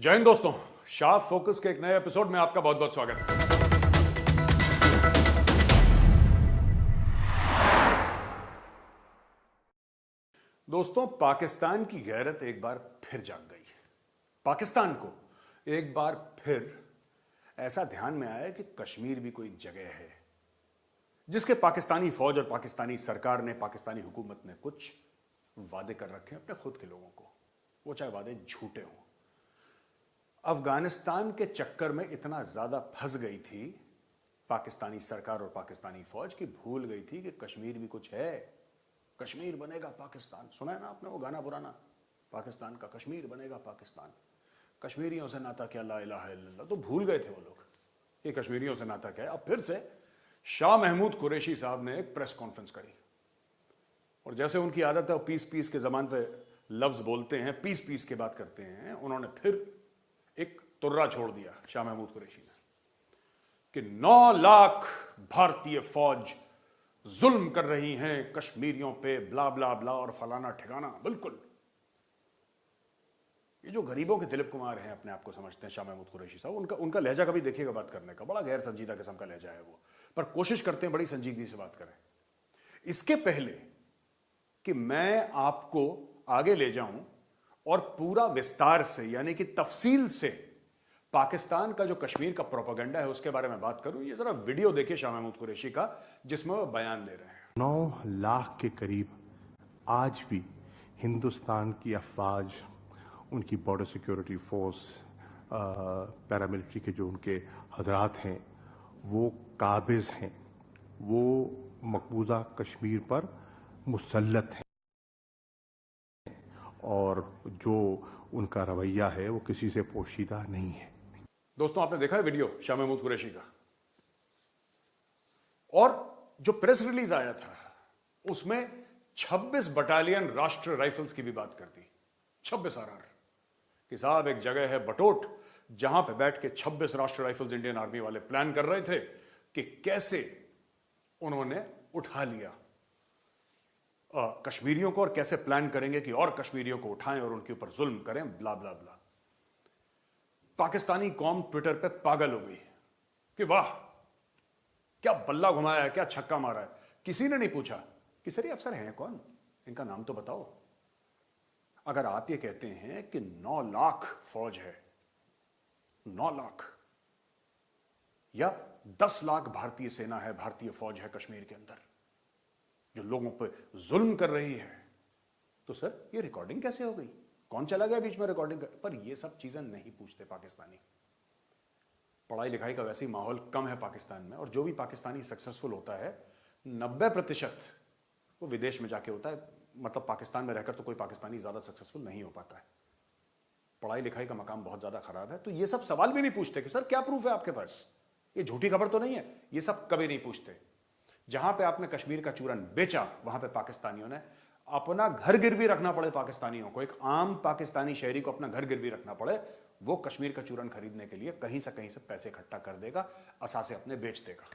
जय हिंद दोस्तों, sharp focus के एक नए एपिसोड में आपका बहुत बहुत स्वागत है। दोस्तों, पाकिस्तान की गैरत एक बार फिर जाग गई है। पाकिस्तान को एक बार फिर ऐसा ध्यान में आया कि कश्मीर भी कोई जगह है जिसके पाकिस्तानी फौज और पाकिस्तानी सरकार ने, पाकिस्तानी हुकूमत ने कुछ वादे कर रखे हैं अपने खुद के लोगों को, वो चाहे वादे झूठे हों। अफगानिस्तान के चक्कर में इतना ज्यादा फंस गई थी पाकिस्तानी सरकार और पाकिस्तानी फौज की भूल गई थी कि कश्मीर भी कुछ है। कश्मीर बनेगा पाकिस्तान, सुना है ना आपने वो गाना पुराना, पाकिस्तान का कश्मीर बनेगा पाकिस्तान, कश्मीरियों से नाता क्या, ला इलाहा इल्लल्लाह। तो भूल गए थे वो लोग कि कश्मीरियों से नाता क्या है। अब फिर से शाह महमूद कुरैशी साहब ने एक प्रेस कॉन्फ्रेंस करी और जैसे उनकी आदत है पीस पीस के जबान पे लफ्ज बोलते हैं, पीस पीस के बात करते हैं, उन्होंने फिर एक तुर्रा छोड़ दिया शाह महमूद कुरैशी ने कि 9 लाख भारतीय फौज जुल्म कर रही हैं कश्मीरियों पे, ब्ला ब्ला ब्ला और फलाना ठिकाना। बिल्कुल ये जो गरीबों के दिलीप कुमार हैं, अपने आप को समझते हैं शाह महमूद कुरैशी साहब, उनका लहजा कभी देखिएगा बात करने का, बड़ा गैर संजीदा किस्म का लहजा है वो, पर कोशिश करते हैं बड़ी संजीदगी से बात करें। इसके पहले कि मैं आपको आगे ले जाऊं और पूरा विस्तार से यानी कि तफसील से पाकिस्तान का जो कश्मीर का प्रोपेगेंडा है उसके बारे में बात करूं, ये जरा वीडियो देखिए शाह महमूद कुरैशी का जिसमें वो बयान दे रहे हैं। 9 लाख के करीब आज भी हिंदुस्तान की अफवाज, उनकी बॉर्डर सिक्योरिटी फोर्स, पैरामिलिट्री के जो उनके हजरात हैं वो काबिज हैं, वो मकबूजा कश्मीर पर मुसल्लत हैं और जो उनका रवैया है वो किसी से पोशीदा नहीं है। दोस्तों, आपने देखा है वीडियो शाह महमूद कुरैशी का, और जो प्रेस रिलीज आया था उसमें 26 बटालियन राष्ट्रीय राइफल्स की भी बात कर दी। 26 आरआर कि साहब एक जगह है बटोट जहां पे बैठ के 26 राष्ट्रीय राइफल्स इंडियन आर्मी वाले प्लान कर रहे थे कि कैसे उन्होंने उठा लिया कश्मीरियों को और कैसे प्लान करेंगे कि और कश्मीरियों को उठाएं और उनके ऊपर जुल्म करें, ब्ला ब्ला ब्ला। पाकिस्तानी कौम ट्विटर पे पागल हो गई कि वाह क्या बल्ला घुमाया है, क्या छक्का मारा है। किसी ने नहीं पूछा कि सर ये अफसर हैं कौन, इनका नाम तो बताओ। अगर आप ये कहते हैं कि 9 लाख फौज है, 9 लाख या 10 लाख भारतीय सेना है, भारतीय फौज है कश्मीर के अंदर जो लोगों पर जुल्म कर रही है, तो सर ये रिकॉर्डिंग कैसे हो गई, कौन चला गया बीच में रिकॉर्डिंग पर ये सब चीजें नहीं पूछते पाकिस्तानी। पढ़ाई लिखाई का वैसे ही माहौल कम है पाकिस्तान में, और जो भी पाकिस्तानी सक्सेसफुल होता है 90% वो विदेश में जाके होता है। मतलब पाकिस्तान में रहकर तो कोई पाकिस्तानी ज्यादा सक्सेसफुल नहीं हो पाता है, पढ़ाई लिखाई का मकाम बहुत ज्यादा खराब है। तो ये सब सवाल भी नहीं पूछते कि सर क्या प्रूफ है आपके पास, ये झूठी खबर तो नहीं है, ये सब कभी नहीं पूछते। जहां पे आपने कश्मीर का चूरन बेचा वहां पे पाकिस्तानियों ने अपना घर गिरवी रखना पड़े, पाकिस्तानियों को, एक आम पाकिस्तानी शहरी को अपना घर गिरवी रखना पड़े, वो कश्मीर का चूरन खरीदने के लिए कहीं से पैसे इकट्ठा कर देगा, असासे अपने बेच देगा,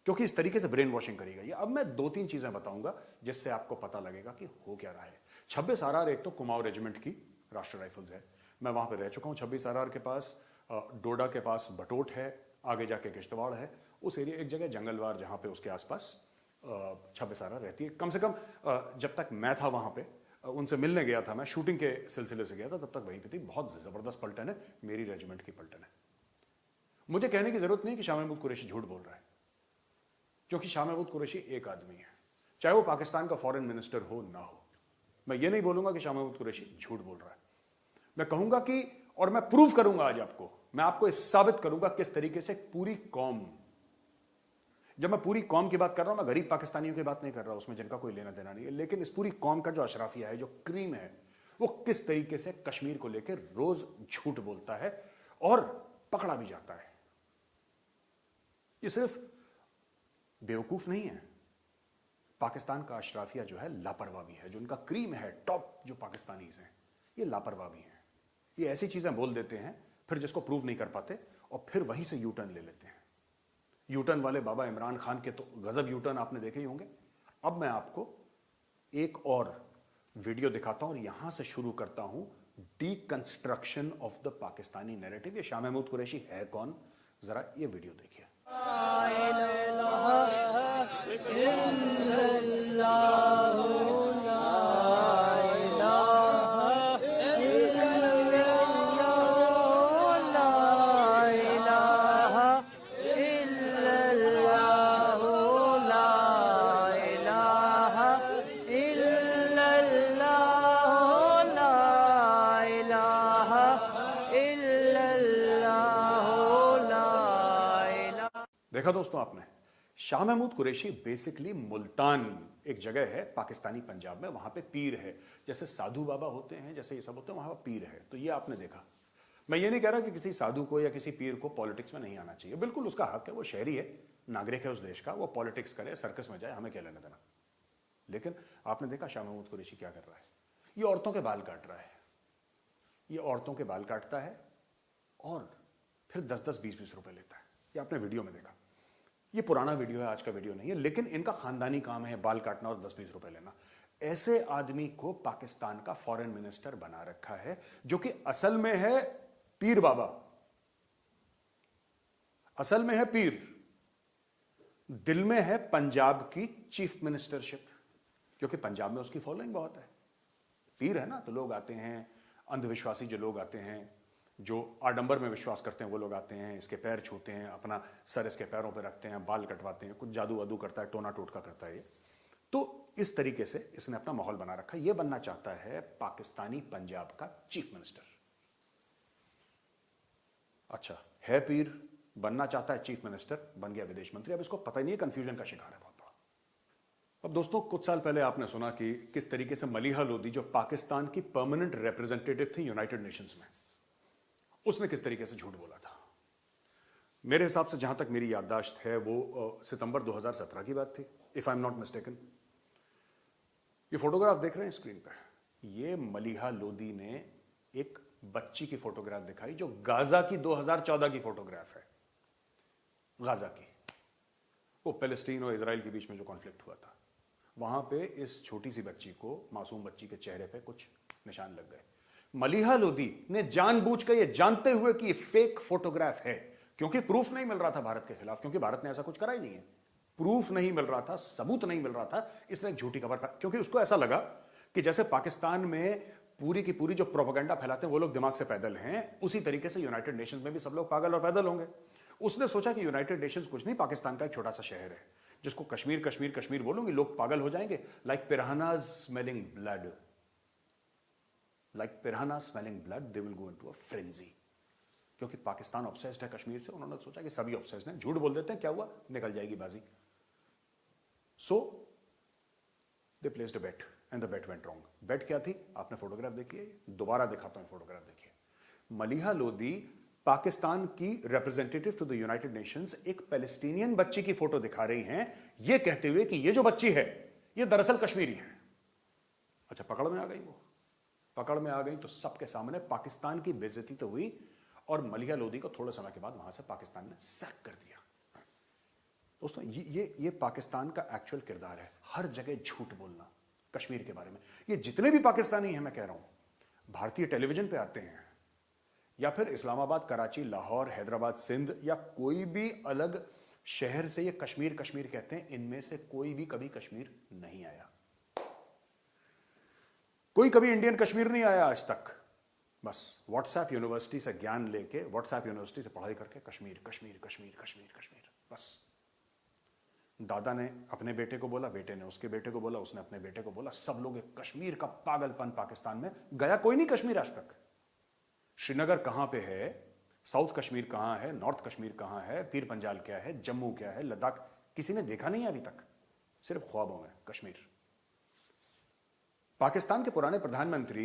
क्योंकि इस तरीके से ब्रेन वॉशिंग करी गई है। अब मैं 2-3 चीजें बताऊंगा जिससे आपको पता लगेगा कि हो क्या रहा है। 26 आरआर एक तो कुमाऊं रेजिमेंट की राष्ट्रीय राइफल्स है, मैं वहां पर रह चुका हूं। 26 आरआर के पास डोडा के पास बटोट है, आगे जाके किश्तवाड़ है, उस एरिया एक जगह जंगलवार जहां पे उसके आसपास 26 आरआर रहती है। कम से कम जब तक मैं था वहां पे, उनसे मिलने गया था, मैं शूटिंग के सिलसिले से गया था, तब तक वहीं पे थी। बहुत जबरदस्त पलटन है, मेरी रेजिमेंट की पलटन है। मुझे कहने की जरूरत नहीं कि शाह महमूद कुरैशी झूठ बोल रहा है, क्योंकि शाह महमूद कुरैशी एक आदमी है, चाहे वो पाकिस्तान का फॉरेन मिनिस्टर हो ना हो। मैं ये नहीं बोलूंगा कि शाह महमूद कुरैशी झूठ बोल रहा है, मैं कहूंगा कि, और मैं प्रूव करूंगा आज आपको, मैं आपको इस साबित करूंगा किस तरीके से पूरी कौम, जब मैं पूरी कौम की बात कर रहा हूं, मैं गरीब पाकिस्तानियों की बात नहीं कर रहा, उसमें जिनका कोई लेना देना नहीं है, लेकिन इस पूरी कौम का जो अशराफिया है, जो क्रीम है, वो किस तरीके से कश्मीर को लेकर रोज झूठ बोलता है और पकड़ा भी जाता है। ये सिर्फ बेवकूफ नहीं है, पाकिस्तान का अशराफिया जो है लापरवाह भी है, जो उनका क्रीम है, टॉप जो पाकिस्तानीज हैं, ये लापरवाह भी हैं। ये ऐसी चीजें बोल देते हैं फिर जिसको प्रूव नहीं कर पाते, और फिर वहीं से यूटर्न ले लेते हैं। यूटर्न वाले बाबा इमरान खान के तो गजब यूटर्न आपने देखे ही होंगे। अब मैं आपको एक और वीडियो दिखाता हूं और यहां से शुरू करता हूं deconstruction of the Pakistani narrative. ये शाह महमूद कुरैशी है कौन, जरा ये वीडियो देखिए। देखा दोस्तों आपने, शाह महमूद कुरैशी बेसिकली मुल्तान एक जगह है पाकिस्तानी पंजाब में, वहां पे पीर है, जैसे साधु बाबा होते हैं, जैसे ये सब होते हैं, वहां पीर है। तो ये आपने देखा। मैं ये नहीं कह रहा कि किसी साधु को या किसी पीर को पॉलिटिक्स में नहीं आना चाहिए, बिल्कुल उसका हक है, वो शहरी है, नागरिक है उस देश का, वो पॉलिटिक्स करे, सर्कस में जाए, हमें क्या लेना देना। लेकिन आपने देखा शाह महमूद कुरैशी क्या कर रहा है, ये औरतों के बाल काट रहा है, ये औरतों के बाल काटता है और फिर 10-10, 20-20 रुपए लेता है। ये आपने वीडियो में देखा। ये पुराना वीडियो है, आज का वीडियो नहीं है, लेकिन इनका खानदानी काम है बाल काटना और 10-20 रुपए लेना। ऐसे आदमी को पाकिस्तान का फॉरेन मिनिस्टर बना रखा है, जो कि असल में है पीर बाबा, असल में है पीर, दिल में है पंजाब की चीफ मिनिस्टरशिप, क्योंकि पंजाब में उसकी फॉलोइंग बहुत है। पीर है ना, तो लोग आते हैं, अंधविश्वासी जो लोग आते हैं, जो आडंबर में विश्वास करते हैं, वो लोग आते हैं, इसके पैर छूते हैं, अपना सर इसके पैरों पर रखते हैं, बाल कटवाते हैं, कुछ जादू वादू करता है, टोना टोटका करता है ये। तो इस तरीके से इसने अपना माहौल बना रखा है। ये बनना चाहता है पाकिस्तानी पंजाब का चीफ मिनिस्टर। अच्छा, है पीर, बनना चाहता है चीफ मिनिस्टर, बन गया विदेश मंत्री। अब इसको पता ही नहीं है, कंफ्यूजन का शिकार है बहुत बड़ा। अब दोस्तों, कुछ साल पहले आपने सुना कि किस तरीके से मलीहा लोधी, जो पाकिस्तान की परमानेंट रिप्रेजेंटेटिव थी यूनाइटेड नेशंस में, उसने किस तरीके से झूठ बोला था। मेरे हिसाब से जहां तक मेरी याददाश्त है, वो सितंबर 2017 की बात थी, if I am not mistaken. ये फोटोग्राफ देख रहे हैं स्क्रीन पे, ये मलीहा लोधी ने एक बच्ची की फोटोग्राफ दिखाई, जो गाजा की 2014 की फोटोग्राफ है, गाजा की, वो पैलेस्टीन और इजराइल के बीच में जो कॉन्फ्लिक्ट हुआ था, वहां पे इस छोटी सी बच्ची को, मासूम बच्ची के चेहरे पे कुछ निशान लग गए। मलीहा लोधी ने जानबूझकर, ये जानते हुए कि ये फेक फोटोग्राफ है, क्योंकि प्रूफ नहीं मिल रहा था भारत के खिलाफ, क्योंकि भारत ने ऐसा कुछ करा ही नहीं है, प्रूफ नहीं मिल रहा था, सबूत नहीं मिल रहा था, इसलिए एक झूठी खबर, क्योंकि उसको ऐसा लगा कि जैसे पाकिस्तान में पूरी की पूरी जो प्रोपेगेंडा फैलाते हैं वो लोग दिमाग से पैदल हैं, उसी तरीके से यूनाइटेड नेशंस में भी सब लोग पागल और पैदल होंगे। उसने सोचा कि यूनाइटेड नेशंस कुछ नहीं, पाकिस्तान का एक छोटा सा शहर है, जिसको कश्मीर कश्मीर कश्मीर बोलूंगी, लोग पागल हो जाएंगे, like पिरानाज smelling blood, like piranha smelling blood, they will go into a frenzy। क्योंकि पाकिस्तान ऑब्सेस्ड है कश्मीर से, उन्होंने सोचा कि सभी ऑब्सेस्ड हैं, झूठ बोल देते हैं, क्या हुआ, निकल जाएगी बाजी। So they placed a bet and the bet went wrong. Bet क्या थी, आपने फोटोग्राफ देखी है, दोबारा दिखाता हूं फोटोग्राफ, देखिए। मलीहा लोधी पाकिस्तान की representative to the United Nations एक पैलेस्टीनियन बच्ची की फोटो दिखा रही हैं, यह कहते हुए कि यह जो बच्ची है यह दरअसल कश्मीरी है। अच्छा, पकड़ में आ गई, वो पकड़ में आ गई तो सबके सामने पाकिस्तान की बेइज्जती तो हुई, और मलीहा लोधी को थोड़े समय के बाद वहां से पाकिस्तान ने सैक कर दिया। दोस्तों, ये पाकिस्तान का एक्चुअल किरदार है, हर जगह झूठ बोलना कश्मीर के बारे में। ये जितने भी पाकिस्तानी हैं, मैं कह रहा हूं, भारतीय टेलीविजन पे आते हैं, या फिर इस्लामाबाद, कराची, लाहौर, हैदराबाद, सिंध, या कोई भी अलग शहर से ये कश्मीर कश्मीर कहते हैं, इनमें से कोई भी कभी कश्मीर नहीं आया, कोई कभी इंडियन कश्मीर नहीं आया आज तक। बस व्हाट्सएप यूनिवर्सिटी से ज्ञान लेके, व्हाट्सएप यूनिवर्सिटी से पढ़ाई करके कश्मीर कश्मीर कश्मीर कश्मीर कश्मीर, बस। दादा ने अपने बेटे को बोला, बेटे ने उसके बेटे को बोला, उसने अपने बेटे को बोला, सब लोग एक कश्मीर का पागलपन पाकिस्तान में, गया कोई नहीं कश्मीर आज तक। श्रीनगर कहां पे है, साउथ कश्मीर कहां है, नॉर्थ कश्मीर कहां है, पीर पंजाल क्या है, जम्मू क्या है, लद्दाख, किसी ने देखा नहीं है अभी तक, सिर्फ ख्वाबों में कश्मीर। पाकिस्तान के पुराने प्रधानमंत्री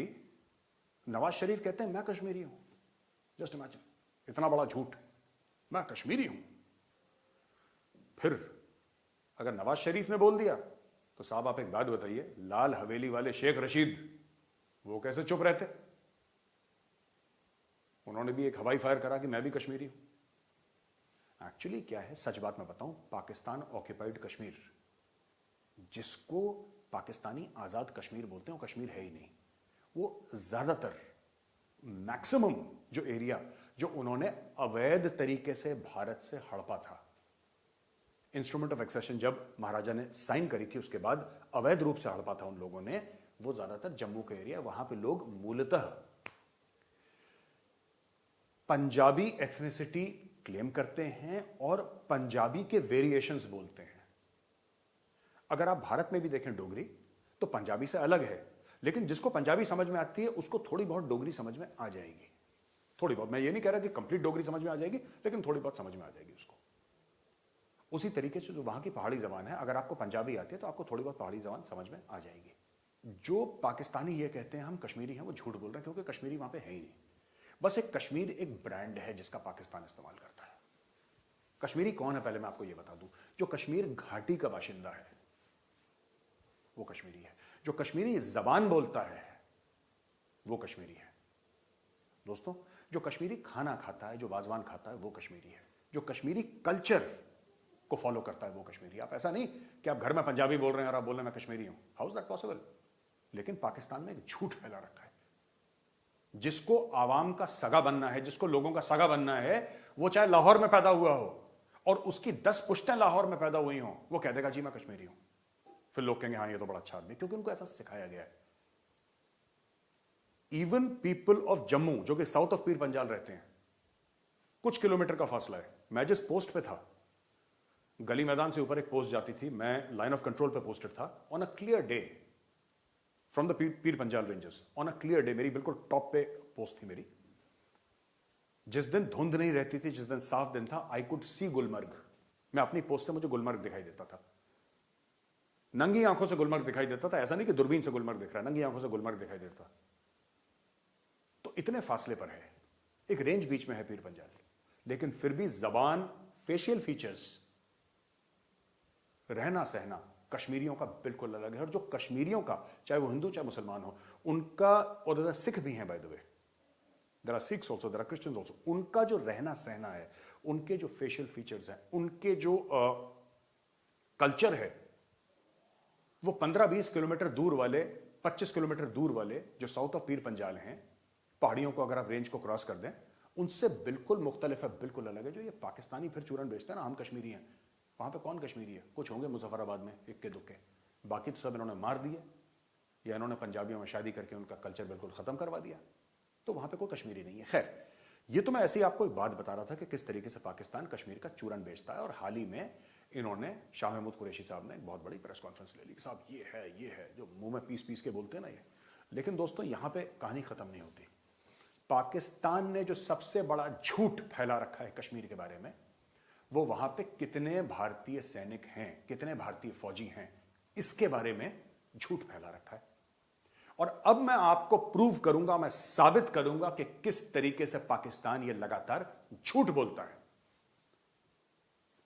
नवाज शरीफ कहते हैं मैं कश्मीरी हूं। जस्ट इमेजिन, इतना बड़ा झूठ, मैं कश्मीरी हूं। फिर अगर नवाज शरीफ ने बोल दिया तो साहब आप एक बात बताइए, लाल हवेली वाले शेख रशीद, वो कैसे चुप रहते? उन्होंने भी एक हवाई फायर करा कि मैं भी कश्मीरी हूं। एक्चुअली क्या है, सच बात मैं बताऊं, पाकिस्तान ऑक्यूपाइड कश्मीर, जिसको पाकिस्तानी आजाद कश्मीर बोलते हैं, वो कश्मीर है ही नहीं। वो ज्यादातर मैक्सिमम जो एरिया जो उन्होंने अवैध तरीके से भारत से हड़पा था, इंस्ट्रूमेंट ऑफ एक्सेशन जब महाराजा ने साइन करी थी उसके बाद अवैध रूप से हड़पा था उन लोगों ने, वो ज्यादातर जम्मू का एरिया, वहां पे लोग मूलतः पंजाबी एथनिसिटी क्लेम करते हैं और पंजाबी के वेरिएशंस बोलते हैं। अगर आप भारत में भी देखें डोगरी तो पंजाबी से अलग है, लेकिन जिसको पंजाबी समझ में आती है उसको थोड़ी बहुत डोगरी समझ में आ जाएगी। थोड़ी बहुत, मैं ये नहीं कह रहा कि कंप्लीट डोगरी समझ में आ जाएगी, लेकिन थोड़ी बहुत समझ में आ जाएगी उसको। उसी तरीके से जो वहां की पहाड़ी जबान है, अगर आपको पंजाबी आती है तो आपको थोड़ी बहुत पहाड़ी जबान समझ में आ जाएगी। जो पाकिस्तानी ये कहते हैं हम कश्मीरी हैं, वो झूठ बोल रहे हैं, क्योंकि कश्मीरी वहां पे है ही नहीं। बस एक कश्मीर एक ब्रांड है जिसका पाकिस्तान इस्तेमाल करता है। कश्मीरी कौन है पहले मैं आपको यह बता दूं। जो कश्मीर घाटी का बाशिंदा है वो कश्मीरी है। जो कश्मीरी जबान बोलता है वो कश्मीरी है। दोस्तों, जो कश्मीरी खाना खाता है, जो वाजवान खाता है, वो कश्मीरी है। जो कश्मीरी कल्चर को फॉलो करता है वो कश्मीरी। आप ऐसा नहीं कि आप घर में पंजाबी बोल रहे हैं और आप बोल रहे हैं मैं कश्मीरी हूं। How is that possible. लेकिन पाकिस्तान में एक झूठ फैला रखा है। जिसको आवाम का सगा बनना है, जिसको लोगों का सगा बनना है, वो चाहे लाहौर में पैदा हुआ हो और उसकी 10 पुश्तें लाहौर में पैदा हुई हो, वो कह देगा जी मैं कश्मीरी हूं। फिर लोग कहेंगे हाँ ये तो बड़ा अच्छा आदमी, क्योंकि उनको ऐसा सिखाया गया है। इवन पीपल ऑफ जम्मू जो कि साउथ ऑफ पीर पंजाल रहते हैं, कुछ किलोमीटर का फासला है। मैं जिस पोस्ट पे था, गली मैदान से ऊपर एक पोस्ट जाती थी, मैं लाइन ऑफ कंट्रोल पे पोस्टेड था। On a clear day from the Pir Panjal ranges, on a clear day, मेरी बिल्कुल टॉप पे पोस्ट थी मेरी। जिस दिन धुंध नहीं रहती थी, जिस दिन साफ दिन था, आई कुड सी गुलमर्ग। मैं अपनी पोस्ट से मुझे गुलमर्ग दिखाई देता था। नंगी आंखों से गुलमर्ग दिखाई देता था। ऐसा नहीं कि दूरबीन से गुलमर्ग दिख रहा है, नंगी आंखों से गुलमर्ग दिखाई देता। तो इतने फासले पर है, एक रेंज बीच में है पीर पंजाल, लेकिन फिर भी जबान, फेशियल फीचर्स, रहना सहना कश्मीरियों का बिल्कुल अलग है। और जो कश्मीरियों का, चाहे वो हिंदू चाहे मुसलमान हो, उनका, और सिख भी हैं by the way, there are Sikhs also, there are Christians also, उनका जो रहना सहना है, उनके जो फेशियल फीचर्स हैं, उनके जो कल्चर है, वो 15-20 किलोमीटर दूर वाले, 25 किलोमीटर दूर वाले जो साउथ ऑफ पीर पंजाल हैं, पहाड़ियों को अगर आप रेंज को क्रॉस कर दें, उनसे बिल्कुल मुख्तलिफ है, बिल्कुल अलग है। जो ये पाकिस्तानी फिर चूरन बेचते हैं ना, हम कश्मीरी हैं, वहां पे कौन कश्मीरी है? कुछ होंगे मुजफ्फराबाद में इक्के दुक्के, बाकी तो सब इन्होंने मार दिए या इन्होंने पंजाबियों में शादी करके उनका कल्चर बिल्कुल खत्म करवा दिया। तो वहां पे कोई कश्मीरी नहीं है। खैर, ये तो मैं ऐसे ही आपको एक बात बता रहा था कि किस तरीके से पाकिस्तान कश्मीर का चूरन बेचता है। और हाल ही में इन्होंने, शाह महमूद कुरैशी साहब ने एक बहुत बड़ी प्रेस कॉन्फ्रेंस ले ली कि साहब ये है, जो मुंह में पीस पीस के बोलते हैं ना ये। लेकिन दोस्तों, यहां पे कहानी खत्म नहीं होती। पाकिस्तान ने जो सबसे बड़ा झूठ फैला रखा है कश्मीर के बारे में, वो वहां पे कितने भारतीय सैनिक हैं, कितने भारतीय फौजी हैं, इसके बारे में झूठ फैला रखा है। और अब मैं आपको प्रूव करूंगा, मैं साबित करूंगा कि किस तरीके से पाकिस्तान ये लगातार झूठ बोलता है।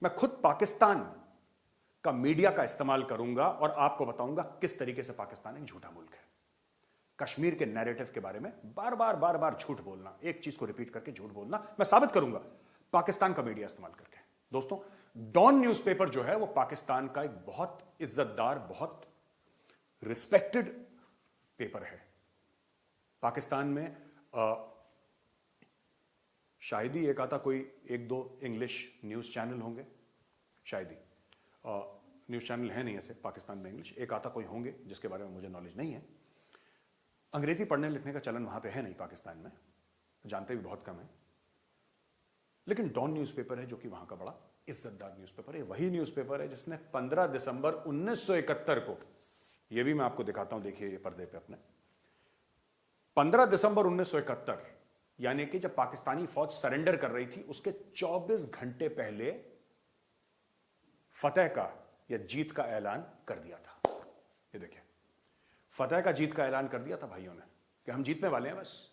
मैं खुद पाकिस्तान का मीडिया का इस्तेमाल करूंगा और आपको बताऊंगा किस तरीके से पाकिस्तान एक झूठा मुल्क है। कश्मीर के नैरेटिव के बारे में बार बार झूठ बोलना, एक चीज को रिपीट करके झूठ बोलना, मैं साबित करूंगा पाकिस्तान का मीडिया इस्तेमाल करके। दोस्तों, डॉन न्यूज़पेपर जो है वो पाकिस्तान का एक बहुत इज्जतदार, बहुत रिस्पेक्टेड पेपर है। पाकिस्तान में शायद ही एक आता कोई, एक दो इंग्लिश न्यूज चैनल होंगे, शायद ही न्यूज चैनल है नहीं ऐसे पाकिस्तान में इंग्लिश, एक आता कोई होंगे जिसके बारे में मुझे नॉलेज नहीं है। अंग्रेजी पढ़ने लिखने का चलन वहां पे है नहीं पाकिस्तान में, जानते भी बहुत कम है। लेकिन डॉन न्यूज़पेपर है जो कि वहां का बड़ा इज्जतदार न्यूज़पेपर है। वही न्यूज़पेपर है जिसने 15 दिसंबर 1971 को, यह भी मैं आपको दिखाता हूं, देखिए ये पर्दे पे अपने, 15 दिसंबर 1971, यानी कि जब पाकिस्तानी फौज सरेंडर कर रही थी उसके 24 घंटे पहले फतेह का या जीत का ऐलान कर दिया था। ये देखिए, फतेह का, जीत का ऐलान कर दिया था भाइयों ने कि हम जीतने वाले हैं बस।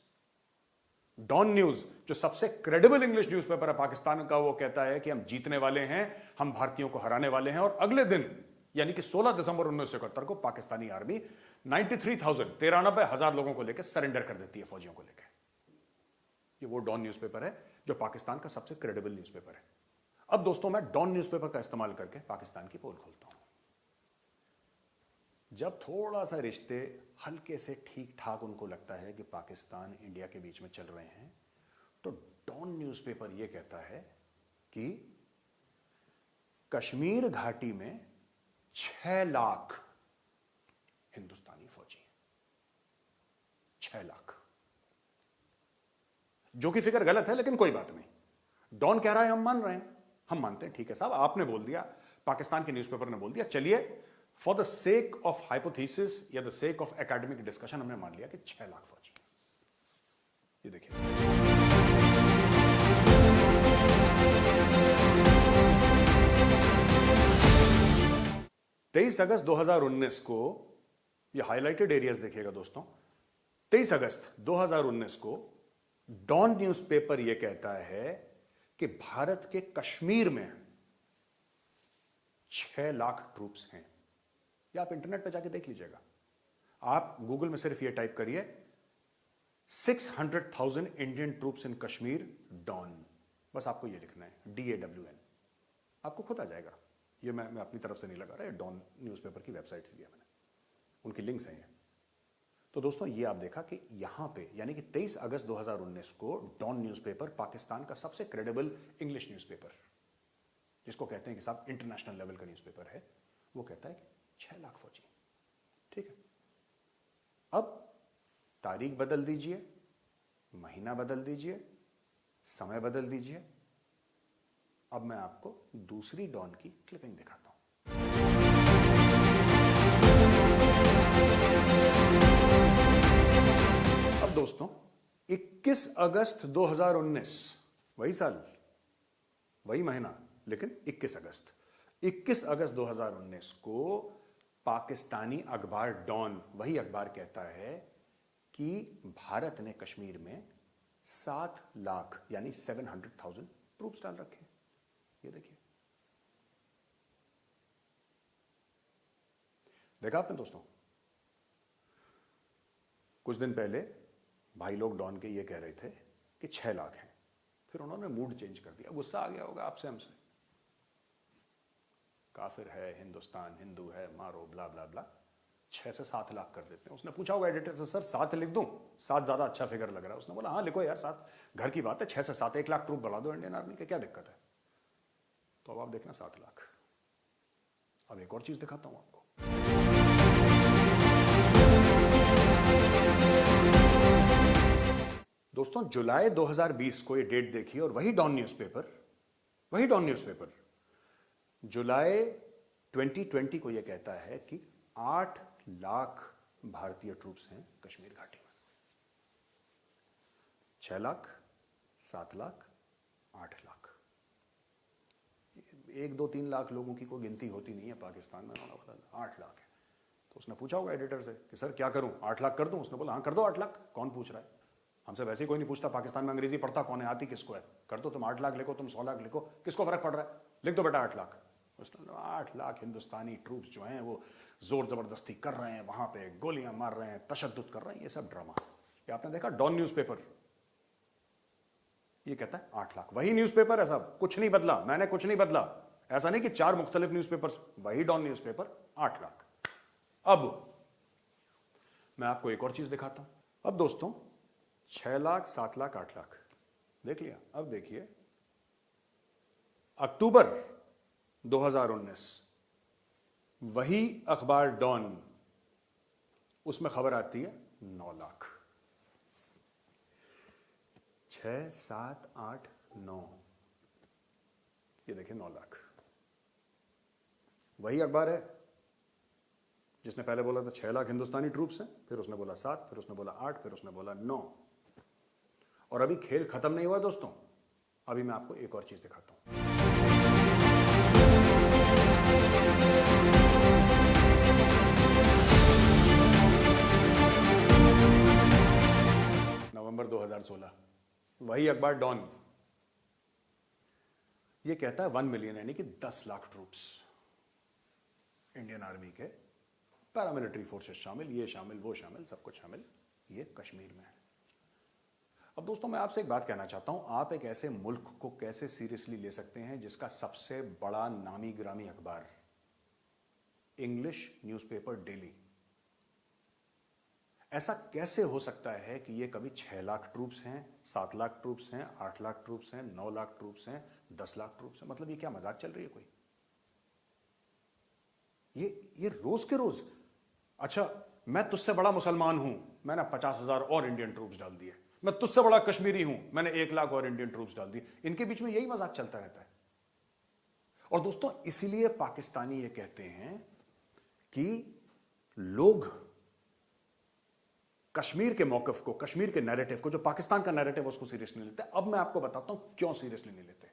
डॉन न्यूज, जो सबसे क्रेडिबल इंग्लिश न्यूज़पेपर है पाकिस्तान का, वो कहता है कि हम जीतने वाले हैं, हम भारतीयों को हराने वाले हैं। और अगले दिन यानी कि 16 दिसंबर 1971 को पाकिस्तानी आर्मी 93,000 लोगों को लेकर सरेंडर कर देती है, फौजियों को लेकर। ये वो डॉन न्यूज़पेपर है जो पाकिस्तान का सबसे क्रेडिबल न्यूज़पेपर है। अब दोस्तों, मैं डॉन न्यूज़पेपर का इस्तेमाल करके पाकिस्तान की पोल खोलता हूं। जब थोड़ा सा रिश्ते हल्के से ठीक ठाक उनको लगता है कि पाकिस्तान इंडिया के बीच में चल रहे हैं, तो डॉन न्यूज़पेपर यह कहता है कि कश्मीर घाटी में 6 लाख हिंदुस्तानी फौजी हैं। 6 लाख, जो कि फिगर गलत है, लेकिन कोई बात नहीं। डॉन कह रहा है, हम मान रहे हैं, हम मानते हैं, ठीक है साहब, आपने बोल दिया, पाकिस्तान के न्यूज़पेपर ने बोल दिया, चलिए for the sake of hypothesis या the sake of academic discussion हमने मान लिया कि 6 लाख फौजी। ये देखिए, 23 अगस्त 2019 को, ये हाईलाइटेड एरियाज देखिएगा दोस्तों, 23 अगस्त 2019 को डॉन न्यूज़पेपर यह कहता है कि भारत के कश्मीर में 6 लाख ट्रूप्स हैं। या आप इंटरनेट पे जाके देख लीजिएगा, आप गूगल में सिर्फ ये टाइप करिए 600,000 Indian troops in Kashmir Dawn, बस आपको ये लिखना है, DAWN, आपको खुद आ जाएगा। ये मैं अपनी तरफ से नहीं लगा रहा है, डॉन न्यूज़पेपर की वेबसाइट से लिया मैंने, उनकी लिंक्स हैं ये। तो दोस्तों ये आप देखा कि यहां पे, यानी कि 23 अगस्त 2019 को डॉन न्यूज़पेपर, पाकिस्तान का सबसे क्रेडिबल इंग्लिश न्यूज़पेपर, जिसको कहते हैं कि साहब इंटरनेशनल लेवल का न्यूज़पेपर है, वो कहता है कि 6 लाख फौजी। ठीक है, अब तारीख बदल दीजिए, महीना बदल दीजिए, समय बदल दीजिए। अब मैं आपको दूसरी डॉन की क्लिपिंग दिखाता हूं। अब दोस्तों 21 अगस्त 2019, वही साल, वही महीना, लेकिन 21 अगस्त 2019 को पाकिस्तानी अखबार डॉन, वही अखबार कहता है कि भारत ने कश्मीर में 7 लाख यानी 700,000 ट्रूप्स डाल रखे। ये देखिए, देखा आपने दोस्तों, कुछ दिन पहले भाई लोग डॉन के ये कह रहे थे कि 6 लाख हैं, फिर उन्होंने मूड चेंज कर दिया, गुस्सा आ गया होगा आपसे, हमसे, काफिर है हिंदुस्तान, हिंदू है, मारो, ब्ला ब्ला ब्ला, 6 से 7 लाख कर देते हैं। उसने पूछा होगा एडिटर से, सर 7 लिख दूं, 7 ज्यादा अच्छा फिगर लग रहा है। उसने बोला हाँ लिखो यार, 7 घर की बात है, 6 से 7, 1 लाख ट्रूप बढ़ा दो इंडियन आर्मी के, क्या दिक्कत है। तो अब आप देखना 7 लाख। अब एक और चीज दिखाता हूं आपको। दोस्तों जुलाई 2020 को ये डेट देखिए, और वही डॉन न्यूज़पेपर जुलाई 2020 को यह कहता है कि 8 लाख भारतीय ट्रूप्स हैं कश्मीर घाटी में। 6 लाख, 7 लाख, 8 लाख, 1, 2, 3 लाख लोगों की कोई गिनती होती नहीं है पाकिस्तान में, 8 लाख है। तो उसने पूछा होगा एडिटर से कि सर क्या करूं, 8 लाख कर दूं। उसने बोला हाँ कर दो 8 लाख, कौन पूछ रहा है, हमसे वैसे ही कोई नहीं पूछता, पाकिस्तान में अंग्रेजी पढ़ता कौन है, आती किसको है, कर दो, तुम 8 लाख लिखो, तुम 100 लाख लिखो, किसको फर्क पड़ रहा है, लिख दो बेटा 8 लाख। उसने 8 लाख हिंदुस्तानी ट्रूप्स जो हैं वो जोर जबरदस्ती कर रहे हैं, वहां पे गोलियां मार रहे हैं, तशद्दुद कर रहे हैं, ये सब ड्रामा। ये आपने देखा, डॉन न्यूज़पेपर ये कहता है 8 लाख, वही न्यूज़पेपर है साहब, कुछ नहीं बदला, मैंने कुछ नहीं बदला, ऐसा नहीं कि 4 मुख्तलिफ न्यूज़पेपर्स, वही डॉन न्यूज़पेपर 8 लाख। अब मैं आपको एक और चीज दिखाता हूं। अब दोस्तों 6 लाख, 7 लाख, 8 लाख देख लिया। अब देखिए अक्टूबर 2019, वही अखबार डॉन, उसमें खबर आती है 9 लाख। 6, 7, 8, 9, ये देखिए 9 लाख। वही अखबार है जिसने पहले बोला था 6 लाख हिंदुस्तानी ट्रूप्स हैं, फिर उसने बोला 7, फिर उसने बोला 8, फिर उसने बोला 9। और अभी खेल खत्म नहीं हुआ दोस्तों, अभी मैं आपको एक और चीज दिखाता हूं। नवंबर 2016, वही अखबार डॉन ये कहता है 1 मिलियन यानी कि 10 लाख ट्रूप्स इंडियन आर्मी के, पैरामिलिट्री फोर्सेस शामिल, ये शामिल, वो शामिल, सब कुछ शामिल, ये कश्मीर में है। अब दोस्तों मैं आपसे एक बात कहना चाहता हूं, आप एक ऐसे मुल्क को कैसे सीरियसली ले सकते हैं जिसका सबसे बड़ा नामी ग्रामी अखबार इंग्लिश न्यूज़पेपर डेली। ऐसा कैसे हो सकता है कि ये कभी 6 लाख ट्रूप्स हैं, 7 लाख ट्रूप्स हैं, 8 लाख ट्रूप्स हैं, 9 लाख ट्रूप्स हैं, 10 लाख ट्रूप्स हैं? मतलब ये क्या मजाक चल रही है कोई? ये रोज के रोज। अच्छा, मैं तुझसे बड़ा मुसलमान हूं, मैंने 50,000 और इंडियन ट्रूप्स डाल दिए। मैं तुझसे बड़ा कश्मीरी हूं, मैंने 1 लाख और इंडियन ट्रूप्स डाल दिए। इनके बीच में यही मजाक चलता रहता है। और दोस्तों, इसीलिए पाकिस्तानी ये कहते हैं कि लोग कश्मीर के मौकफ को, कश्मीर के नैरेटिव को, जो पाकिस्तान का नैरेटिव उसको सीरियस नहीं लेते। अब मैं आपको बताता हूं क्यों सीरियसली नहीं लेते।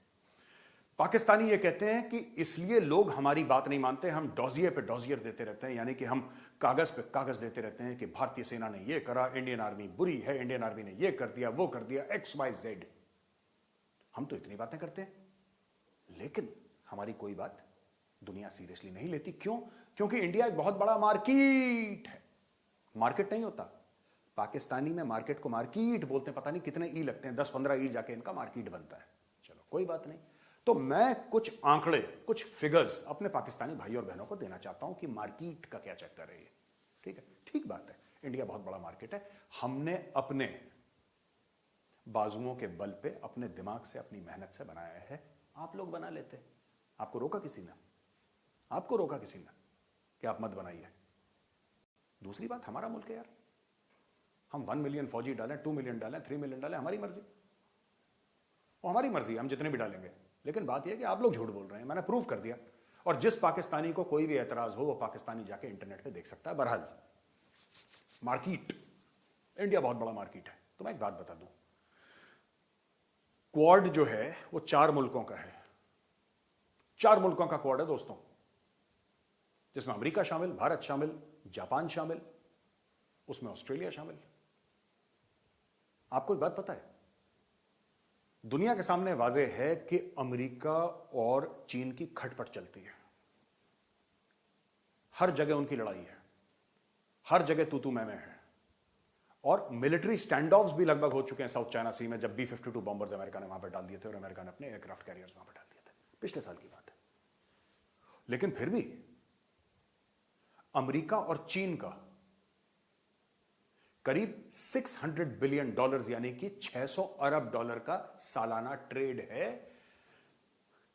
पाकिस्तानी ये कहते हैं कि इसलिए लोग हमारी बात नहीं मानते, हम डॉजियर पे डॉजियर देते रहते हैं, यानी कि हम कागज पे कागज देते रहते हैं कि भारतीय सेना ने ये करा, इंडियन आर्मी बुरी है, इंडियन आर्मी ने ये कर दिया, वो कर दिया, XYZ। हम तो इतनी बातें करते हैं, लेकिन हमारी कोई बात दुनिया सीरियसली नहीं लेती। क्यों? क्योंकि इंडिया एक बहुत बड़ा मार्केट है। मार्केट नहीं होता, पाकिस्तानी में मार्केट को मार्केट बोलते हैं। पता नहीं कितने ई लगते हैं, 10-15 ई जाके इनका मार्केट बनता है। चलो कोई बात नहीं। तो मैं कुछ आंकड़े, कुछ फिगर्स अपने पाकिस्तानी भाई और बहनों को देना चाहता हूं कि मार्केट का क्या चक्कर है ये। ठीक है, ठीक बात है, इंडिया बहुत बड़ा मार्केट है। हमने अपने बाजुओं के बल पे, अपने दिमाग से, अपनी मेहनत से बनाया है। आप लोग बना लेते, आपको रोका किसी ने? आपको रोका किसी ने कि आप मत बनाइए? दूसरी बात, हमारा मुल्क है यार। हम 1 मिलियन फौजी डालें, 2 मिलियन डालें, 3 मिलियन डालें, हमारी मर्जी। और हमारी मर्जी, हम जितने भी डालेंगे। लेकिन बात यह है कि आप लोग झूठ बोल रहे हैं, मैंने प्रूव कर दिया। और जिस पाकिस्तानी को कोई भी एतराज हो, वो पाकिस्तानी जाके इंटरनेट पे देख सकता है। बहरहाल, मार्केट, इंडिया बहुत बड़ा मार्केट है। तो मैं एक बात बता दूं, क्वाड जो है वो 4 मुल्कों का है। 4 मुल्कों का क्वाड है दोस्तों, जिसमें अमेरिका शामिल, भारत शामिल, जापान शामिल, उसमें ऑस्ट्रेलिया शामिल। आपको एक बात पता है, दुनिया के सामने वाज़ेह है कि अमेरिका और चीन की खटपट चलती है। हर जगह उनकी लड़ाई है, हर जगह तू मैं है। और मिलिट्री स्टैंड ऑफ्स भी लगभग हो चुके हैं साउथ चाइना सी में, जब B-52 बॉम्बर्स अमेरिका ने वहां पर डाल दिए थे और अमेरिका ने अपने एयरक्राफ्ट कैरियर्स वहां पर डाल दिए थे। पिछले साल की बात है। लेकिन फिर भी अमेरिका और चीन का करीब $600 बिलियन यानी कि $600 अरब का सालाना ट्रेड है।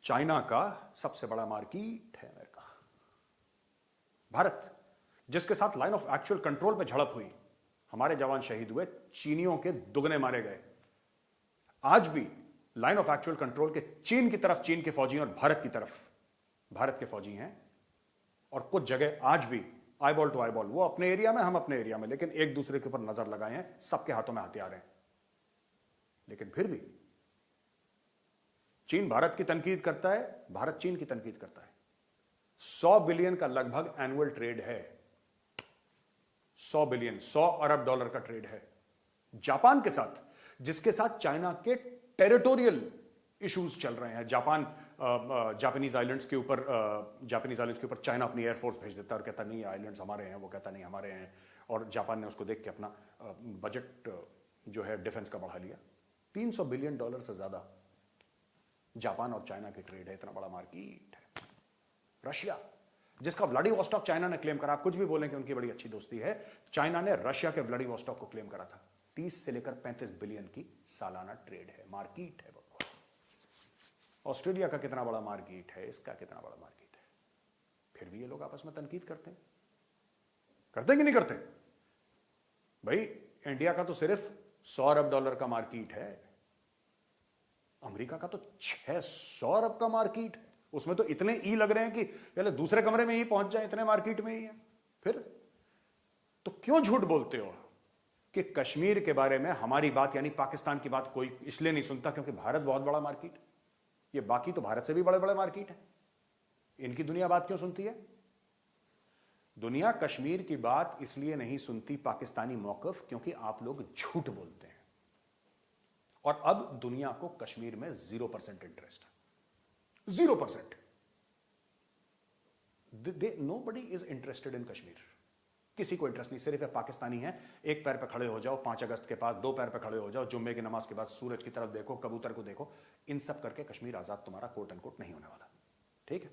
चाइना का सबसे बड़ा मार्केट है अमेरिका। भारत, जिसके साथ लाइन ऑफ एक्चुअल कंट्रोल पे झड़प हुई, हमारे जवान शहीद हुए, चीनियों के दुगने मारे गए। आज भी लाइन ऑफ एक्चुअल कंट्रोल के चीन की तरफ चीन के फौजी हैं और भारत की तरफ भारत के फौजी हैं। और कुछ जगह आज भी आईबॉल टू आईबॉल, वो अपने एरिया में, हम अपने एरिया में, लेकिन एक दूसरे के ऊपर नजर लगाए हैं। सबके हाथों में हथियार हैं। लेकिन फिर भी चीन भारत की तनकीद करता है, भारत चीन की तनकीद करता है। 100 बिलियन का लगभग एनुअल ट्रेड है। 100 बिलियन, $100 अरब का ट्रेड है जापान के साथ, जिसके साथ चाइना के टेरिटोरियल इश्यूज चल रहे हैं। जापानीज आइलैंड्स के ऊपर चाइना अपनी एयरफोर्स भेज देता है और कहता नहीं ये आइलैंड्स हमारे हैं, वो कहता नहीं हमारे हैं। और जापान ने उसको देख के अपना बजट जो है डिफेंस का बढ़ा लिया। $300 बिलियन से ज्यादा जापान और चाइना की ट्रेड है। इतना बड़ा मार्केट है। रशिया, जिसका व्लादिवोस्टॉक चाइना ने क्लेम करा, आप कुछ भी बोलें कि उनकी बड़ी अच्छी दोस्ती है, चाइना ने रशिया के व्लादिवोस्टॉक को क्लेम करा था। 30 से लेकर 35 बिलियन की सालाना ट्रेड है, मार्केट है। ऑस्ट्रेलिया का कितना बड़ा मार्केट है, इसका कितना बड़ा मार्केट है। फिर भी ये लोग आपस में तनकीद करते हैं कि नहीं करते? भाई, इंडिया का तो सिर्फ $100 अरब का मार्केट है, अमेरिका का तो 600 अरब का मार्केट है। उसमें तो इतने ई लग रहे हैं कि पहले दूसरे कमरे में ही पहुंच जाए, इतने मार्केट में ही है। फिर तो क्यों झूठ बोलते हो कि कश्मीर के बारे में हमारी बात, यानी पाकिस्तान की बात, कोई इसलिए नहीं सुनता क्योंकि भारत बहुत बड़ा मार्केट है? ये बाकी तो भारत से भी बड़े बड़े मार्केट है, इनकी दुनिया बात क्यों सुनती है? दुनिया कश्मीर की बात इसलिए नहीं सुनती, पाकिस्तानी मौकफ, क्योंकि आप लोग झूठ बोलते हैं। और अब दुनिया को कश्मीर में 0% इंटरेस्ट है। 0%। Nobody is interested in Kashmir. किसी को इंटरेस्ट नहीं। सिर्फ ये पाकिस्तानी है, एक पैर पे खड़े हो जाओ 5 अगस्त के पास, 2 पैर पे खड़े हो जाओ जुम्मे की नमाज के बाद, सूरज की तरफ देखो, कबूतर को देखो, इन सब करके कश्मीर आजाद तुम्हारा कोट एंड कोट नहीं होने वाला। ठीक है?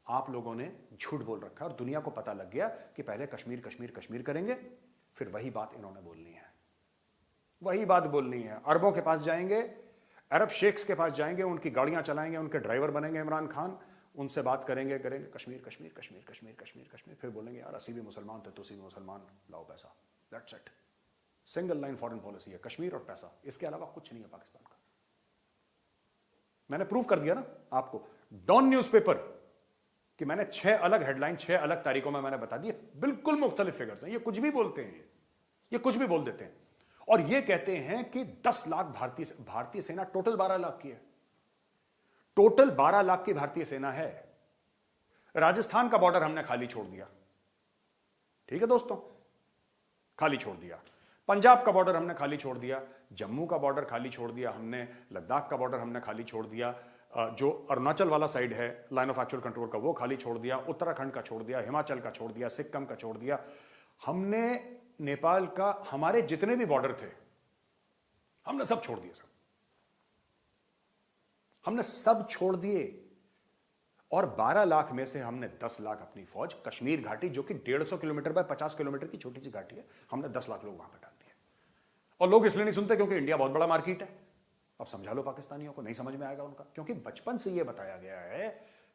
आप लोगों ने झूठ बोल रखा है और दुनिया को पता लग गया कि पहले कश्मीर कश्मीर कश्मीर करेंगे, फिर वही बात इन्होंने बोलनी है, वही बात बोलनी है। अरबों के पास जाएंगे, अरब शेख्स के पास जाएंगे, उनकी गाड़ियां चलाएंगे, उनके ड्राइवर बनेंगे इमरान खान, उनसे बात करेंगे कश्मीर कश्मीर कश्मीर कश्मीर कश्मीर कश्मीर, फिर बोलेंगे यार असी भी मुसलमान थे, तुसी भी मुसलमान, लाओ पैसा, that's it. Single line foreign policy है, कश्मीर और पैसा, इसके अलावा कुछ नहीं है पाकिस्तान का। मैंने प्रूव कर दिया ना आपको, डॉन न्यूज़पेपर कि मैंने 6 अलग हेडलाइन 6 अलग तारीखों में मैंने बता दिए, बिल्कुल मुख्तलिफ फिगर्स हैं। ये कुछ भी बोलते हैं, ये कुछ भी बोल देते हैं और ये कहते हैं कि 10 लाख भारतीय सेना, टोटल 12 लाख की है, टोटल 12 लाख की भारतीय सेना है। राजस्थान का बॉर्डर हमने खाली छोड़ दिया, ठीक है दोस्तों, खाली छोड़ दिया। पंजाब का बॉर्डर हमने खाली छोड़ दिया, जम्मू का बॉर्डर खाली छोड़ दिया हमने, लद्दाख का बॉर्डर हमने खाली छोड़ दिया, जो अरुणाचल वाला साइड है लाइन ऑफ एक्चुअल कंट्रोल का वो खाली छोड़ दिया, उत्तराखंड का छोड़ दिया, हिमाचल का छोड़ दिया, सिक्किम का छोड़ दिया हमने, नेपाल का, हमारे जितने भी बॉर्डर थे हमने सब छोड़ दिए, सब हमने सब छोड़ दिए। और 12 लाख में से हमने 10 लाख अपनी फौज, कश्मीर घाटी जो कि 150 किलोमीटर बाय 50 किलोमीटर की छोटी सी घाटी है, हमने 10 लाख लोग वहां पर डाल दिए। और लोग इसलिए नहीं सुनते क्योंकि इंडिया बहुत बड़ा मार्केट है। अब समझा लो पाकिस्तानियों को, नहीं समझ में आएगा उनका, क्योंकि बचपन से यह बताया गया है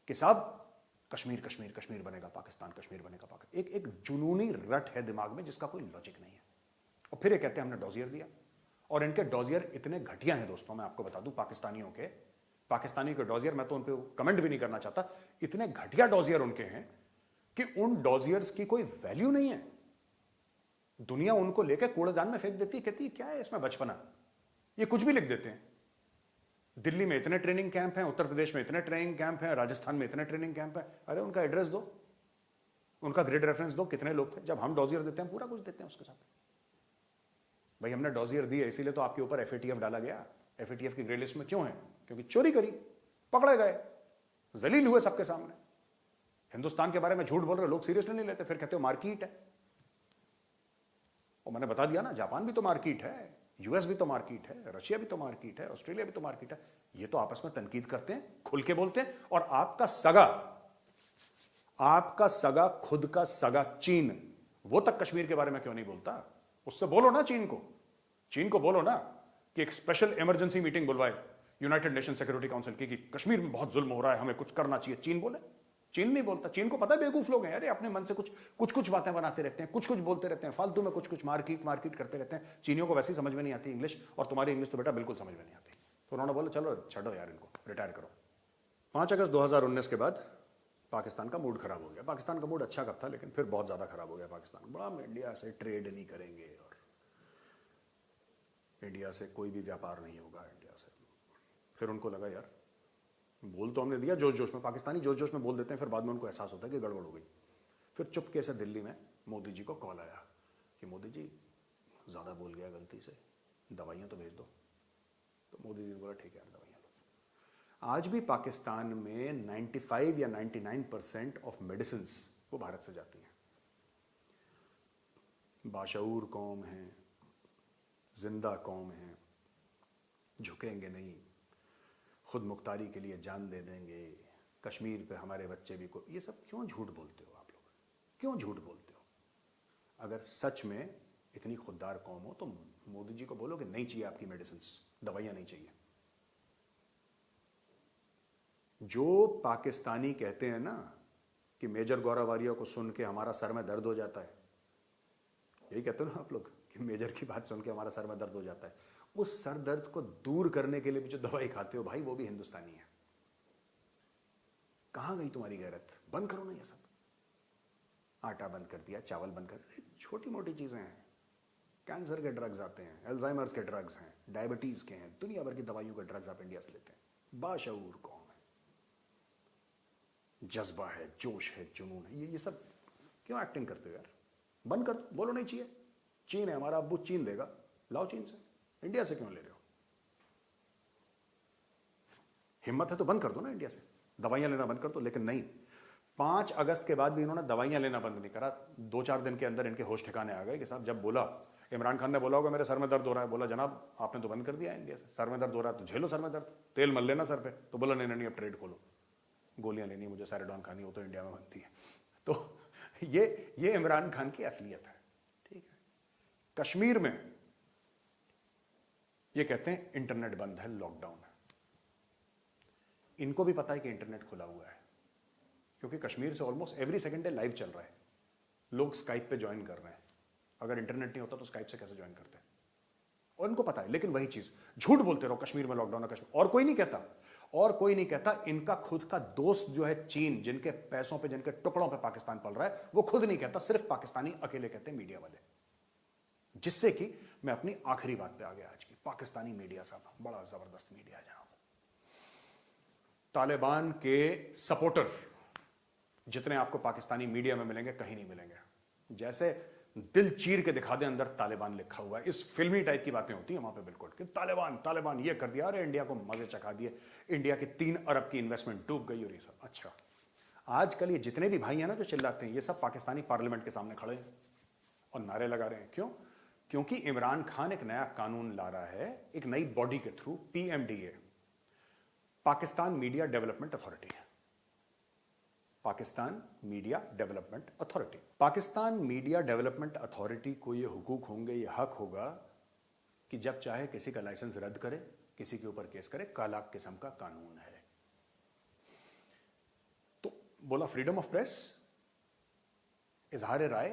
कि साहब कश्मीर कश्मीर कश्मीर बनेगा पाकिस्तान, कश्मीर बनेगा पाकिस्तान। एक जुनूनी रट है दिमाग में जिसका कोई लॉजिक नहीं है। और फिर ये कहते हैं हमने डॉजियर दिया, और इनके डॉजियर इतने घटिया हैं दोस्तों, मैं आपको बता दूं, पाकिस्तानियों के डॉजियर, मैं तो उन पे कमेंट भी नहीं करना चाहता, इतने घटिया डॉजियर उनके हैं कि उन डॉजियर्स की कोई वैल्यू नहीं है। दुनिया उनको लेकर कूड़ेदान में फेंक देती है, कहती है क्या है इसमें बचपना, ये कुछ भी लिख देते हैं। दिल्ली में इतने ट्रेनिंग कैंप हैं, उत्तर प्रदेश में इतने ट्रेनिंग कैंप हैं, राजस्थान में इतने ट्रेनिंग कैंप हैं। अरे उनका एड्रेस दो, उनका ग्रिड रेफरेंस दो, कितने लोग थे। जब हम डॉजियर देते हैं पूरा कुछ देते हैं उसके साथ। भाई हमने डॉजियर दी है, इसीलिए तो आपके ऊपर एफएटीएफ डाला गया। एफएटीएफ की ग्रे लिस्ट में क्यों है? क्योंकि चोरी करी, पकड़े गए, जलील हुए सबके सामने। हिंदुस्तान के बारे में झूठ बोल रहे लोग सीरियसली नहीं लेते, फिर कहते हो मार्केट है। और मैंने बता दिया ना, जापान भी तो मार्केट है, यूएस भी तो मार्केट है, रशिया भी तो मार्केट है, ऑस्ट्रेलिया भी तो मार्केट है। ये तो आपस में तनकीद करते हैं, खुल के बोलते हैं। और आपका सगा खुद का सगा चीन, वो तक कश्मीर के बारे में क्यों नहीं बोलता? उससे बोलो ना, चीन को बोलो ना कि एक स्पेशल इमरजेंसी मीटिंग बुलवाए यूनाइटेड नेशन सिक्योरिटी काउंसिल की कि कश्मीर में बहुत जुल्म हो रहा है, हमें कुछ करना चाहिए। चीन बोले? चीन नहीं बोलता। चीन को पता है बेवकूफ लोग हैं, अरे अपने मन से कुछ बातें बनाते रहते हैं, कुछ बोलते रहते हैं, फालतू में कुछ मार्केट करते रहते हैं। चीनियों को वैसे ही समझ में नहीं आती इंग्लिश, और तुम्हारी इंग्लिश तो बेटा बिल्कुल समझ में नहीं आती। तो उन्होंने बोला चलो छोड़ो यार, इनको रिटायर करो। 5 अगस्त 2019 के बाद पाकिस्तान का मूड खराब हो गया। पाकिस्तान का मूड अच्छा कब था, लेकिन फिर बहुत ज्यादा खराब हो गया पाकिस्तान। बड़ा हम इंडिया से ट्रेड नहीं करेंगे और इंडिया से कोई भी व्यापार नहीं होगा इंडिया से। फिर उनको लगा यार, बोल तो हमने दिया जोश में, पाकिस्तानी जोश में बोल देते हैं, फिर बाद में उनको एहसास होता है कि गड़बड़ हो गई। फिर चुपके से दिल्ली में मोदी जी को कॉल आया कि मोदी जी ज़्यादा बोल गया गलती से, दवाइयाँ तो भेज दो। तो मोदी जी ने बोला ठीक है यार, दवाइयाँ लो। आज भी पाकिस्तान में 95 या 99% ऑफ मेडिसिन वो भारत से जाती हैं। बाशऊर कौम है, जिंदा कौम है, झुकेंगे नहीं, खुद मुख्तारी के लिए जान दे देंगे, कश्मीर पे हमारे बच्चे भी को। ये सब क्यों झूठ बोलते हो आप लोग? क्यों झूठ बोलते हो? अगर सच में इतनी खुददार कौम हो तो मोदी जी को बोलो कि नहीं चाहिए आपकी मेडिसिन, दवाइयां नहीं चाहिए। जो पाकिस्तानी कहते हैं ना कि मेजर गौरव वारिया को सुन के हमारा सर में दर्द हो जाता है, यही कहते हो ना आप लोग कि मेजर की बात सुन के हमारा सर में दर्द हो जाता है। उस सर दर्द को दूर करने के लिए भी जो दवाई खाते हो भाई, वो भी हिंदुस्तानी है। कहां गई तुम्हारी गैरत? बंद करो ना ये सब। आटा बंद कर दिया, चावल बंद कर दिया, छोटी मोटी चीजें हैं। कैंसर के ड्रग्स आते हैं, अल्जाइमर्स के ड्रग्स हैं, डायबिटीज के हैं, दुनिया भर की दवाइयों के ड्रग्स आप इंडिया से लेते हैं। बाशऊर कौम है, जज्बा है, जोश है, जुनून है। ये सब क्यों एक्टिंग करते हो यार? बंद कर दो, बोलो नहीं चाहिए। चीन है हमारा अब्बू, चीन देगा, लाओ चीन से। इंडिया से क्यों ले रहे हो? हिम्मत है तो बंद कर दो ना इंडिया से, दवाइयां लेना बंद कर दो। लेकिन नहीं, 5 अगस्त के बाद भी इन्होंने दवाइयां लेना बंद नहीं करा। 2-4 दिन के अंदर इनके होश ठिकाने आ गए कि साहब, जब बोला, इमरान खान ने बोला होगा मेरे सर में दर्द हो रहा है, बोला जनाब आपने तो बंद कर दिया इंडिया से, सर में दर्द हो रहा है तो झेलो सर में दर्द, तेल मल लेना सर पे। तो बोला नहीं, अब ट्रेड खोलो। गोलियां लेनी, मुझे सैराडॉन खानी हो तो इंडिया में बनती है। तो ये इमरान खान की असलियत है, ठीक है। कश्मीर में ये कहते हैं इंटरनेट बंद है, लॉकडाउन है। इनको भी पता है कि इंटरनेट खुला हुआ है, क्योंकि कश्मीर से almost every second day live चल रहा है, लोग स्काइप पे ज्वाइन कर रहे हैं। अगर इंटरनेट नहीं होता तो स्काइप से कैसे ज्वाइन करते हैं, और इनको पता है। लेकिन वही चीज झूठ बोलते रहो, कश्मीर में लॉकडाउन है, कश्मीर, और कोई नहीं कहता, और कोई नहीं कहता। इनका खुद का दोस्त जो है चीन, जिनके पैसों पे, जिनके टुकड़ों पे पाकिस्तान पल रहा है, वो खुद नहीं कहता, सिर्फ पाकिस्तानी अकेले कहते हैं, मीडिया वाले। जिससे कि मैं अपनी आखिरी बात पे आ गया आज की। पाकिस्तानी मीडिया साहब बड़ा जबरदस्त मीडिया है जनाब। तालिबान के सपोर्टर जितने आपको पाकिस्तानी मीडिया में मिलेंगे, कहीं नहीं मिलेंगे। जैसे दिल चीर के दिखा दे अंदर तालिबान लिखा हुआ है, इस फिल्मी टाइप की बातें होती हैं वहां पे बिल्कुल, कि तालिबान तालिबान ये कर दिया, अरे इंडिया को मजे चखा दिए, इंडिया के 3 अरब की इन्वेस्टमेंट डूब गई, और ये सब। अच्छा, आजकल ये जितने भी भाई हैं ना जो चिल्लाते हैं, ये सब पाकिस्तानी पार्लियामेंट के सामने खड़े हैं और नारे लगा रहे हैं। क्यों? क्योंकि इमरान खान एक नया कानून ला रहा है, एक नई बॉडी के through, PMDA, Pakistan media development authority है। Pakistan media development authority. Pakistan media development authority को ये हुकूक होंगे, ये हक होगा कि जब चाहे किसी का लाइसेंस रद्द करे, किसी के ऊपर केस करे। काला किस्म का कानून है। तो बोला फ्रीडम ऑफ प्रेस, इजहार राय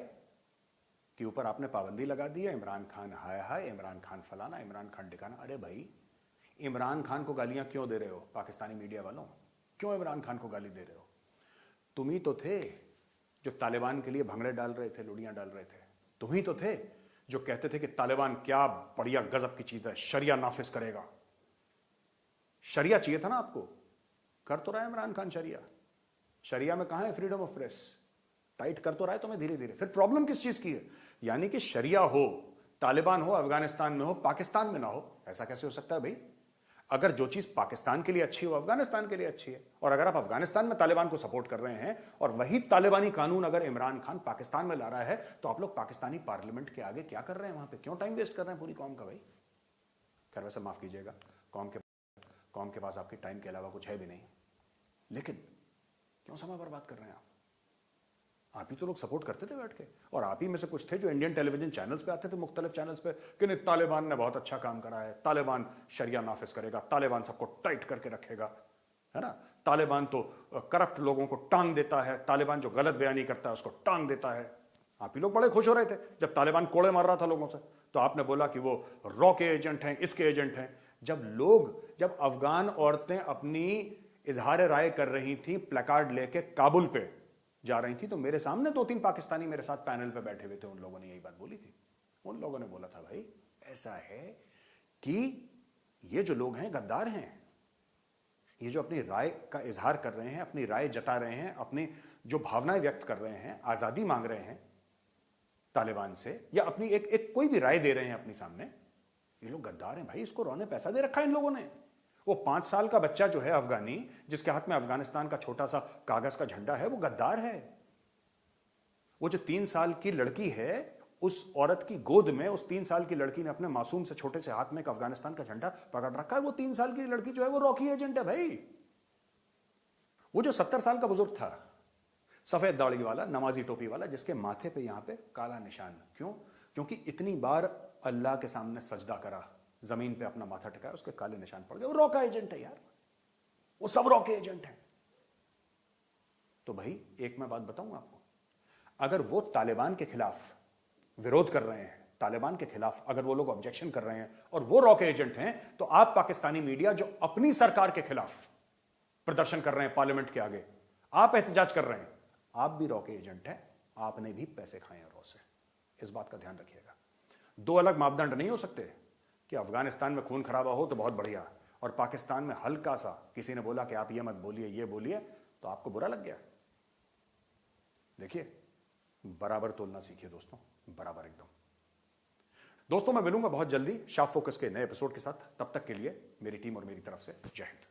के ऊपर आपने पाबंदी लगा दी है। इमरान खान हाय हाय, इमरान खान फलाना, इमरान खान ठिकाना। अरे भाई, इमरान खान को गालियां क्यों दे रहे हो पाकिस्तानी मीडिया वालों? क्यों इमरान खान को गाली दे रहे हो? तुम ही तो थे जो तालिबान के लिए भंगड़े डाल रहे थे, लुड़ियां डाल रहे थे। तुम ही तो थे जो कहते थे कि तालिबान क्या बढ़िया गजब की चीज है, शरिया नाफिज करेगा। शरिया चाहिए था ना आपको, कर तो रहा है इमरान खान शरिया। शरिया में कहां है फ्रीडम ऑफ प्रेस? टाइट कर तो रहा है तुम्हें धीरे धीरे। फिर प्रॉब्लम किस चीज की है? यानी कि शरिया हो, तालिबान हो, अफगानिस्तान में हो, पाकिस्तान में ना हो। ऐसा कैसे हो सकता है भाई? अगर जो चीज पाकिस्तान के लिए अच्छी हो, अफगानिस्तान के लिए अच्छी है। और अगर आप अफगानिस्तान में तालिबान को सपोर्ट कर रहे हैं और वही तालिबानी कानून अगर इमरान खान पाकिस्तान में ला रहा है, तो आप लोग पाकिस्तानी पार्लियामेंट के आगे क्या कर रहे हैं? वहां पे क्यों टाइम वेस्ट कर रहे हैं पूरी कौम का भाई? खैर वैसे माफ कीजिएगा, कौम के पास आपकी टाइम के अलावा कुछ है भी नहीं, लेकिन क्यों समय बर्बाद कर रहे हैं आप ही तो लोग सपोर्ट करते थे बैठ के, और आप ही में से कुछ थे जो इंडियन टेलीविजन चैनल्स पे आते थे, मुख्तलिफ चैनल्स पे, कि नहीं तालिबान ने बहुत अच्छा काम करा है, तालिबान शरिया नाफिज करेगा, तालिबान सबको टाइट करके रखेगा, है ना, तालिबान तो करप्ट लोगों को टांग देता है, तालिबान जो गलत बयानी करता है उसको टांग देता है। आप ही लोग बड़े खुश हो रहे थे जब तालिबान कोड़े मार रहा था लोगों से, तो आपने बोला कि वो रॉ के एजेंट हैं, इसके एजेंट हैं। जब अफगान औरतें अपनी इजहार राय कर रही थी, प्लेकार्ड लेके काबुल पे जा रही थी, तो मेरे सामने 2-3 पाकिस्तानी मेरे साथ पैनल पे बैठे हुए थे, उन लोगों ने यही बात बोली थी। उन लोगों ने बोला था भाई ऐसा है कि ये जो लोग हैं गद्दार हैं, ये जो अपनी राय का इजहार कर रहे हैं, अपनी राय जता रहे हैं, अपनी जो भावनाएं व्यक्त कर रहे हैं, आजादी मांग रहे हैं तालिबान से, या अपनी एक कोई भी राय दे रहे हैं अपनी सामने, ये लोग गद्दार हैं भाई। इसको रोने पैसा दे रखा है इन लोगों ने। वो 5 साल का बच्चा जो है अफगानी, जिसके हाथ में अफगानिस्तान का छोटा सा कागज का झंडा है, वो गद्दार है। वो जो 3 साल की लड़की है, उस औरत की गोद में उस 3 साल की लड़की ने अपने मासूम से छोटे से हाथ में एक अफगानिस्तान का झंडा पकड़ रखा है। वो 3 साल की लड़की जो है वो रॉकी एजेंट है भाई। वो जो 70 साल का बुजुर्ग था, सफेद दाढ़ी वाला, नमाजी टोपी वाला, जिसके माथे पे यहां पे काला निशान, क्यों? क्योंकि इतनी बार अल्लाह के सामने सजदा करा, जमीन पे अपना माथा टिकाया, उसके काले निशान पड़ गए। वो रॉ का एजेंट है यार, वो सब रॉ के एजेंट हैं। तो भाई एक मैं बात बताऊं आपको, अगर वो तालिबान के खिलाफ विरोध कर रहे हैं, तालिबान के खिलाफ अगर वो लोग ऑब्जेक्शन कर रहे हैं और वो रॉ के एजेंट हैं, तो आप पाकिस्तानी मीडिया जो अपनी सरकार के खिलाफ प्रदर्शन कर रहे हैं पार्लियामेंट के आगे, आप एहतजाज कर रहे हैं, आप भी रॉ के एजेंट हैं, आपने भी पैसे खाए हैं रॉ से। इस बात का ध्यान रखिएगा। 2 अलग मापदंड नहीं हो सकते कि अफगानिस्तान में खून खराबा हो तो बहुत बढ़िया, और पाकिस्तान में हल्का सा किसी ने बोला कि आप ये मत बोलिए, ये बोलिए, तो आपको बुरा लग गया। देखिए, बराबर तोलना सीखिए दोस्तों, बराबर एकदम। दोस्तों मैं मिलूंगा बहुत जल्दी शार्प फोकस के नए एपिसोड के साथ। तब तक के लिए मेरी टीम और मेरी तरफ से जय हिंद।